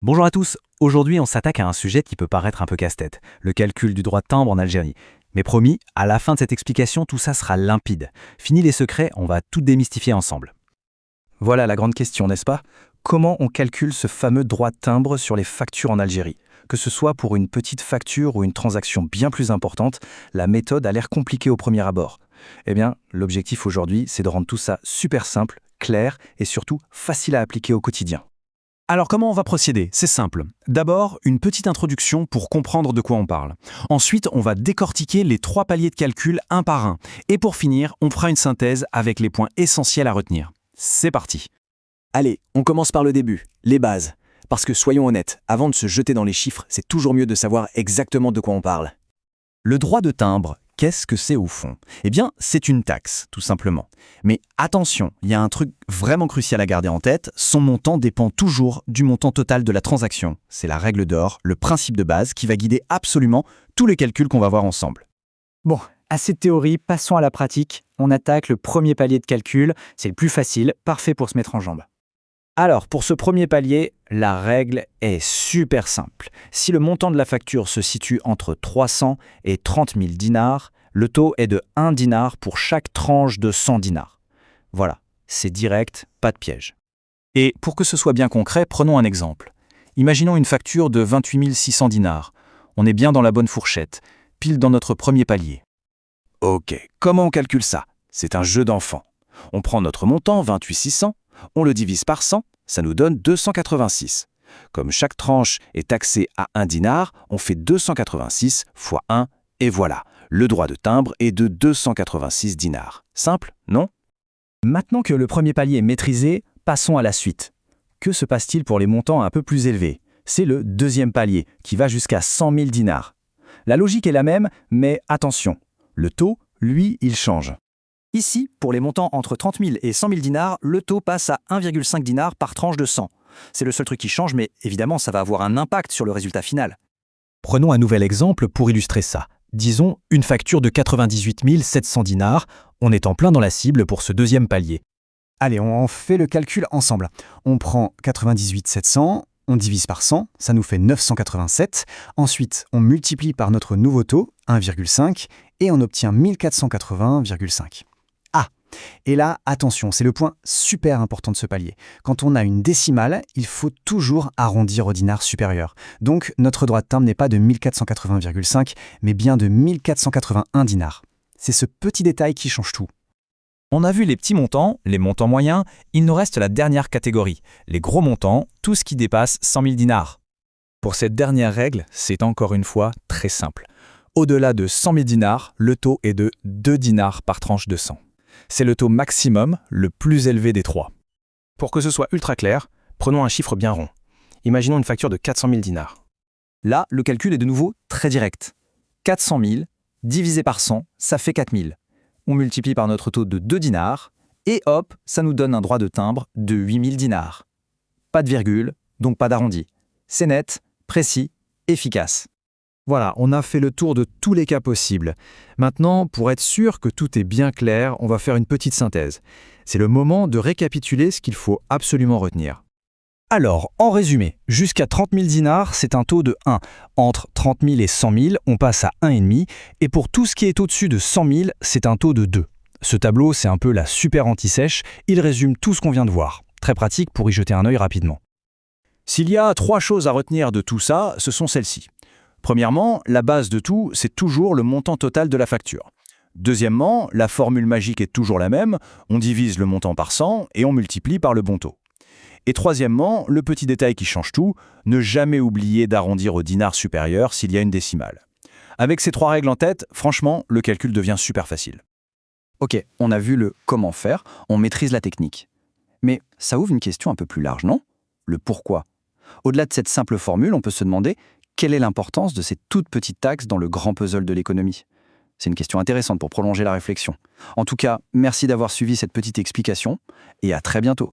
Bonjour à tous, aujourd'hui on s'attaque à un sujet qui peut paraître un peu casse-tête, le calcul du droit de timbre en Algérie. Mais promis, à la fin de cette explication, tout ça sera limpide. Fini les secrets, on va tout démystifier ensemble. Voilà la grande question, n'est-ce pas? Comment on calcule ce fameux droit de timbre sur les factures en Algérie? Que ce soit pour une petite facture ou une transaction bien plus importante, la méthode a l'air compliquée au premier abord. Eh bien, l'objectif aujourd'hui, c'est de rendre tout ça super simple, clair et surtout facile à appliquer au quotidien. Alors comment on va procéder? C'est simple. D'abord, une petite introduction pour comprendre de quoi on parle. Ensuite, on va décortiquer les 3 paliers de calcul un par un. Et pour finir, on fera une synthèse avec les points essentiels à retenir. C'est parti. Allez, on commence par le début, les bases. Parce que soyons honnêtes, avant de se jeter dans les chiffres, c'est toujours mieux de savoir exactement de quoi on parle. Le droit de timbre, qu'est-ce que c'est au fond? Eh bien, c'est une taxe, tout simplement. Mais attention, il y a un truc vraiment crucial à garder en tête, son montant dépend toujours du montant total de la transaction. C'est la règle d'or, le principe de base qui va guider absolument tous les calculs qu'on va voir ensemble. Bon, assez de théorie, passons à la pratique. On attaque le premier palier de calcul, c'est le plus facile, parfait pour se mettre en jambe. Alors, pour ce premier palier, la règle est super simple. Si le montant de la facture se situe entre 300 et 30 000 dinars, le taux est de 1 dinar pour chaque tranche de 100 dinars. Voilà, c'est direct, pas de piège. Et pour que ce soit bien concret, prenons un exemple. Imaginons une facture de 28 600 dinars. On est bien dans la bonne fourchette, pile dans notre premier palier. Ok, comment on calcule ça? C'est un jeu d'enfant. On prend notre montant, 28 600, on le divise par 100, ça nous donne 286. Comme chaque tranche est taxée à 1 dinar, on fait 286 fois 1, et voilà, le droit de timbre est de 286 dinars. Simple, non? Maintenant que le premier palier est maîtrisé, passons à la suite. Que se passe-t-il pour les montants un peu plus élevés? C'est le deuxième palier, qui va jusqu'à 100 000 dinars. La logique est la même, mais attention, le taux, lui, il change. Ici, pour les montants entre 30 000 et 100 000 dinars, le taux passe à 1,5 dinar par tranche de 100. C'est le seul truc qui change, mais évidemment, ça va avoir un impact sur le résultat final. Prenons un nouvel exemple pour illustrer ça. Disons une facture de 98 700 dinars, on est en plein dans la cible pour ce deuxième palier. Allez, on fait le calcul ensemble. On prend 98 700, on divise par 100, ça nous fait 987. Ensuite, on multiplie par notre nouveau taux, 1,5, et on obtient 1480,5. Et là, attention, c'est le point super important de ce palier. Quand on a une décimale, il faut toujours arrondir au dinar supérieur. Donc, notre droit de timbre n'est pas de 1480,5, mais bien de 1481 dinars. C'est ce petit détail qui change tout. On a vu les petits montants, les montants moyens, il nous reste la dernière catégorie, les gros montants, tout ce qui dépasse 100 000 dinars. Pour cette dernière règle, c'est encore une fois très simple. Au-delà de 100 000 dinars, le taux est de 2 dinars par tranche de 100. C'est le taux maximum, le plus élevé des 3. Pour que ce soit ultra clair, prenons un chiffre bien rond. Imaginons une facture de 400 000 dinars. Là, le calcul est de nouveau très direct. 400 000 divisé par 100, ça fait 4 000. On multiplie par notre taux de 2 dinars, et hop, ça nous donne un droit de timbre de 8 000 dinars. Pas de virgule, donc pas d'arrondi. C'est net, précis, efficace. Voilà, on a fait le tour de tous les cas possibles. Maintenant, pour être sûr que tout est bien clair, on va faire une petite synthèse. C'est le moment de récapituler ce qu'il faut absolument retenir. Alors, en résumé, jusqu'à 30 000 dinars, c'est un taux de 1. Entre 30 000 et 100 000, on passe à 1,5. Et pour tout ce qui est au-dessus de 100 000, c'est un taux de 2. Ce tableau, c'est un peu la super anti-sèche. Il résume tout ce qu'on vient de voir. Très pratique pour y jeter un œil rapidement. S'il y a 3 choses à retenir de tout ça, ce sont celles-ci. Premièrement, la base de tout, c'est toujours le montant total de la facture. Deuxièmement, la formule magique est toujours la même, on divise le montant par 100 et on multiplie par le bon taux. Et troisièmement, le petit détail qui change tout, ne jamais oublier d'arrondir au dinar supérieur s'il y a une décimale. Avec ces 3 règles en tête, franchement, le calcul devient super facile. Ok, on a vu le comment faire, on maîtrise la technique. Mais ça ouvre une question un peu plus large, non? Le pourquoi. Au-delà de cette simple formule, on peut se demander quelle est l'importance de ces toutes petites taxes dans le grand puzzle de l'économie? C'est une question intéressante pour prolonger la réflexion. En tout cas, merci d'avoir suivi cette petite explication et à très bientôt.